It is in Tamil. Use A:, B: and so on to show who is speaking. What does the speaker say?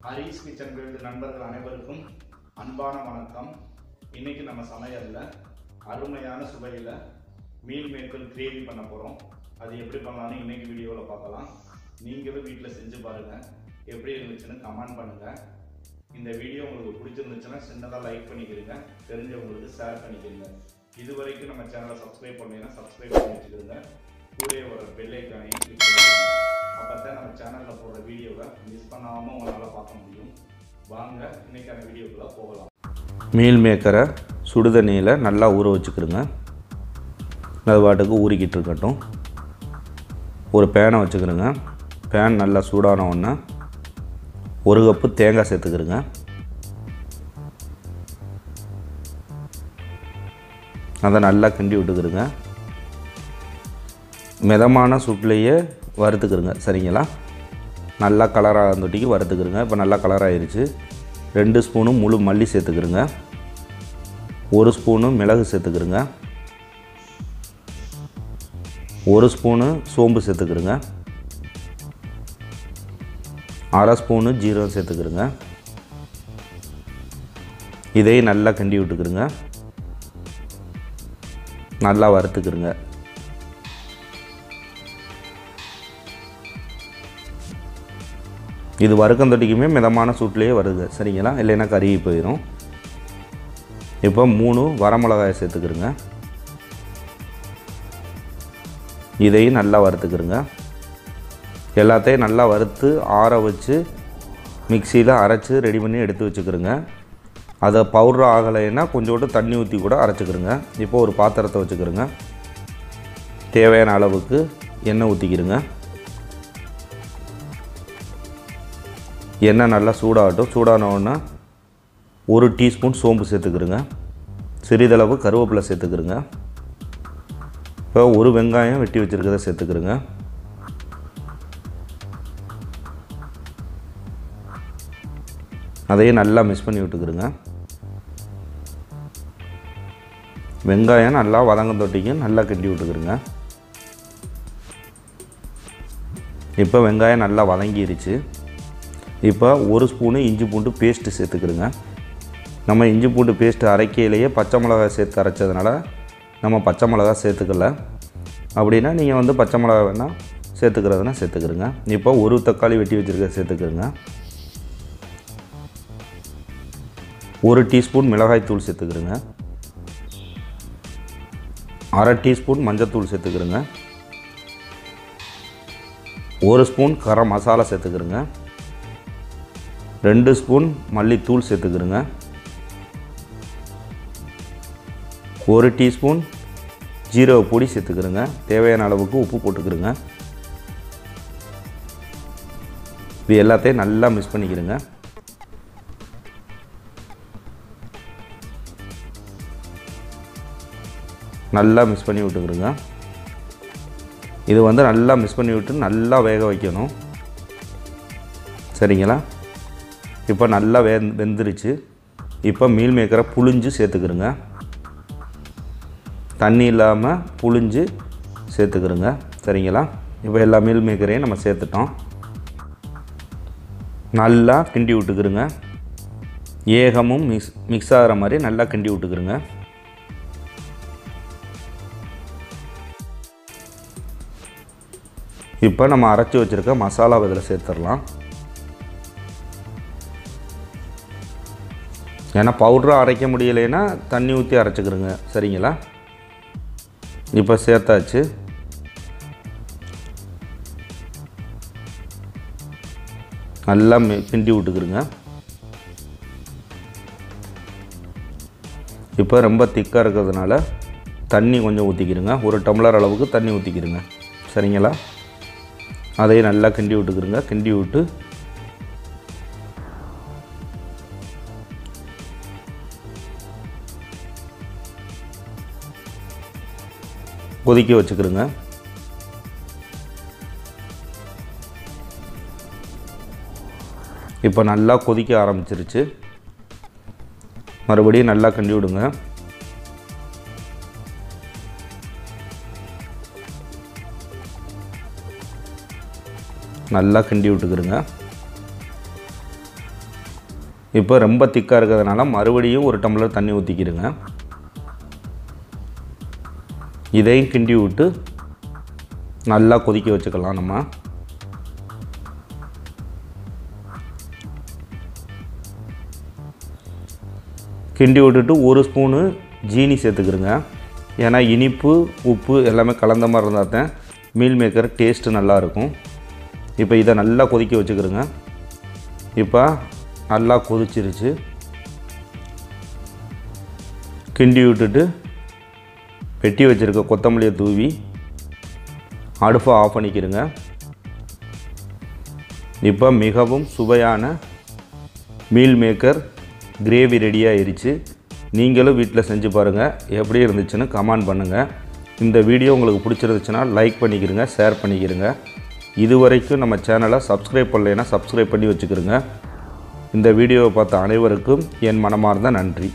A: Harish kitchen build நண்பர்கள் அனைவருக்கும் அன்பான வணக்கம். இன்னைக்கு நம்ம சமையல்ல அருமையான சுவையில மீல் மேக்கர் கிரேவி பண்ண போறோம். அது எப்படி பண்ணலாம்னு இன்னைக்கு வீடியோல பார்க்கலாம். நீங்களும் வீட்ல செஞ்சு பாருங்க. எப்படி இருந்துச்சுன்னு கமெண்ட் பண்ணுங்க. இந்த வீடியோ உங்களுக்கு பிடிச்சிருந்துச்சுன்னா சின்னதா லைக் பண்ணிக்கிறீங்க. தெரிஞ்சவங்களுக்கு ஷேர் பண்ணிக்கிறீங்க. இதுவரைக்கும் நம்ம சேனலை சப்ஸ்கிரைப் பண்ணீங்கன்னா சப்ஸ்கிரைப் பண்ணி வச்சுக்கிறீங்க. கூடவே ஒரு பெல் ஐகானை கிளிக் பண்ணுங்க. அப்பதான் நம்ம சேனல்ல போடுற வீடியோவை மிஸ் பண்ணாம உங்களால பார்க்க முடியும். வாங்க இன்னைக்கான வீடியோக்குள்ள போகலாம்.
B: மீல் மேக்கரை சுடுதண்ணியில் நல்லா ஊற வச்சுக்கிறோங்க. அது பாட்டுக்கு ஊறிக்கிட்டு இருக்கட்டும். ஒரு பேனை வச்சுக்கிறோங்க. பேன் நல்லா சூடான உடனே ஒரு கப்பு தேங்காய் சேர்த்துக்கிறோங்க. அதை நல்லா கிண்டி விட்டுக்கிறோங்க. மிதமான சூட்லேயே வறுத்துக்கிறோங்க. சரிங்களா? நல்லா கலராக தொட்டிக்கு வறுத்துக்கிறோங்க. இப்போ நல்லா கலராகிருச்சு. 2 ஸ்பூனு முழு மல்லி சேர்த்துக்கிறோங்க. 1 ஸ்பூனு மிளகு சேர்த்துக்கிறோங்க. 1 ஸ்பூனு சோம்பு சேர்த்துக்கிறோங்க. 1/2 ஸ்பூனு ஜீரகம் சேர்த்துக்கிறோங்க. இதையும் நல்லா கிண்டி விட்டுக்கிறோங்க. நல்லா வறுத்துக்கிறோங்க. இது வறுக்கம் தொட்டிக்குமே மிதமான சூட்லேயே வருது. சரிங்களா? இல்லைன்னா கருகி போயிடும். இப்போ 3 வரமிளகாயை சேர்த்துக்கிறோங்க. இதையும் நல்லா வறுத்துக்கிறோங்க. எல்லாத்தையும் நல்லா வறுத்து ஆற வச்சு மிக்சியில் அரைச்சி ரெடி பண்ணி எடுத்து வச்சுக்கிறோங்க. அதை பவுடர் ஆகலைன்னா கொஞ்சோண்டு தண்ணி ஊற்றி கூட அரைச்சிக்கிறோங்க. இப்போ ஒரு பாத்திரத்தை வச்சுக்கிறோங்க. தேவையான அளவுக்கு எண்ணெய் ஊற்றிக்கிறோங்க. எண்ணெய் நல்லா சூடாகட்டும். சூடான உடனே 1 டீஸ்பூன் சோம்பு சேர்த்துக்கிறோங்க. சிறிதளவு கருவேப்பிலை சேர்த்துக்கிறோங்க. இப்போ ஒரு வெங்காயம் வெட்டி வச்சுருக்கிறத சேர்த்துக்கிறோங்க. அதையும் நல்லா மிக்ஸ் பண்ணி விட்டுக்கிறோங்க. வெங்காயம் நல்லா வதங்க தொட்டிக்கு நல்லா கிண்டி விட்டுக்கிறோங்க. இப்போ வெங்காயம் நல்லா வதங்கிருச்சு. இப்போ 1 ஸ்பூனு இஞ்சி பூண்டு பேஸ்ட்டு சேர்த்துக்கிறோங்க. நம்ம இஞ்சி பூண்டு பேஸ்ட்டு அரைக்கையிலேயே பச்சை மிளகாய் சேர்த்து அரைச்சதுனால நம்ம பச்சை மிளகா சேர்த்துக்கல. அப்படின்னா நீங்கள் பச்சை மிளகா வேணால் சேர்த்துக்கிறதுனா சேர்த்துக்கிறோங்க. இப்போ 1 தக்காளி வெட்டி வச்சுருக்க சேர்த்துக்கிறோங்க. 1 டீஸ்பூன் மிளகாய் தூள் சேர்த்துக்கிறோங்க. 1/2 டீஸ்பூன் மஞ்சத்தூள் சேர்த்துக்கிறோங்க. 1 ஸ்பூன் கரம் மசாலா சேர்த்துக்கிறோங்க. 2 ஸ்பூன் மல்லித்தூள் சேர்த்துக்கிறோங்க. 1 டீஸ்பூன் ஜீரக பொடி சேர்த்துக்கிறோங்க. தேவையான அளவுக்கு உப்பு போட்டுக்கிறோங்க. இது எல்லாத்தையும் நல்லா மிக்ஸ் பண்ணிக்கிறோங்க. நல்லா மிக்ஸ் பண்ணி விட்டுக்கிறோங்க. இது நல்லா மிக்ஸ் பண்ணி விட்டு நல்லா வேக வைக்கணும். சரிங்களா? இப்போ நல்லா வெந்துருச்சு. இப்போ மீல் மேக்கரை புழிஞ்சு சேர்த்துக்கிறோங்க. தண்ணி இல்லாமல் புழிஞ்சு சேர்த்துக்கிறோங்க. சரிங்களா? இப்போ எல்லா மீல் மேக்கரையும் நம்ம சேர்த்துட்டோம். நல்லா கிண்டி விட்டுக்கிறோங்க. ஏகமும் மிக்ஸ் ஆகிற மாதிரி நல்லா கிண்டி விட்டுக்கிறோங்க. இப்போ நம்ம அரைச்சி வச்சுருக்க மசாலா இதில் சேர்த்துடலாம். ஏன்னா பவுடராக அரைக்க முடியலைன்னா தண்ணி ஊற்றி அரைச்சிக்கிறோங்க. சரிங்களா? இப்போ சேர்த்தாச்சு. நல்லா கிண்டி விட்டுக்கிறோங்க. இப்போ ரொம்ப திக்காக இருக்கிறதுனால தண்ணி கொஞ்சம் ஊற்றிக்கிறோங்க. 1 டம்ளர் அளவுக்கு தண்ணி ஊற்றிக்கிறோங்க. சரிங்களா? அதையும் நல்லா கிண்டி விட்டுக்கிறோங்க. கிண்டி விட்டு கொதிக்க வச்சுக்கிறோங்க. இப்போ நல்லா கொதிக்க ஆரம்பிச்சிருச்சு. மறுபடியும் நல்லா கிண்டி விடுங்க. நல்லா கிண்டி விட்டுக்கிறோங்க. இப்போ ரொம்ப திக்காக இருக்கிறதுனால மறுபடியும் ஒரு டம்ளர் தண்ணி ஊற்றிக்கிடுங்க. இதையும் கிண்டி விட்டு நல்லா கொதிக்க வச்சுக்கலாம். நம்ம கிண்டி விட்டுட்டு ஒரு ஸ்பூனு ஜீனி சேர்த்துக்கிடுங்க. ஏன்னா இனிப்பு உப்பு எல்லாமே கலந்த மாதிரி இருந்தால் தான் மீல் மேக்கர் டேஸ்ட்டு நல்லாயிருக்கும். இப்போ இதை நல்லா கொதிக்க வச்சுக்கிடுங்க. இப்போ நல்லா கொதிச்சிருச்சு. கிண்டி விட்டுட்டு வெட்டி வச்சுருக்க கொத்தமல்லியை தூவி அடுப்பை ஆஃப் பண்ணிக்கிடுங்க. இப்போ மிகவும் சுவையான மீல் மேக்கர் கிரேவி ரெடி ஆயிருச்சு. நீங்களும் வீட்டில் செஞ்சு பாருங்கள். எப்படி இருந்துச்சுன்னு கமெண்ட் பண்ணுங்கள். இந்த வீடியோ உங்களுக்கு பிடிச்சிருந்துச்சுன்னா லைக் பண்ணிக்கிறங்க, ஷேர் பண்ணிக்கிறங்க. இது வரைக்கும் நம்ம சேனலை சப்ஸ்கிரைப் பண்ணலைன்னா சப்ஸ்கிரைப் பண்ணி வச்சுக்கிறங்க. இந்த வீடியோவை பார்த்த அனைவருக்கும் என் மனமார்ந்த நன்றி.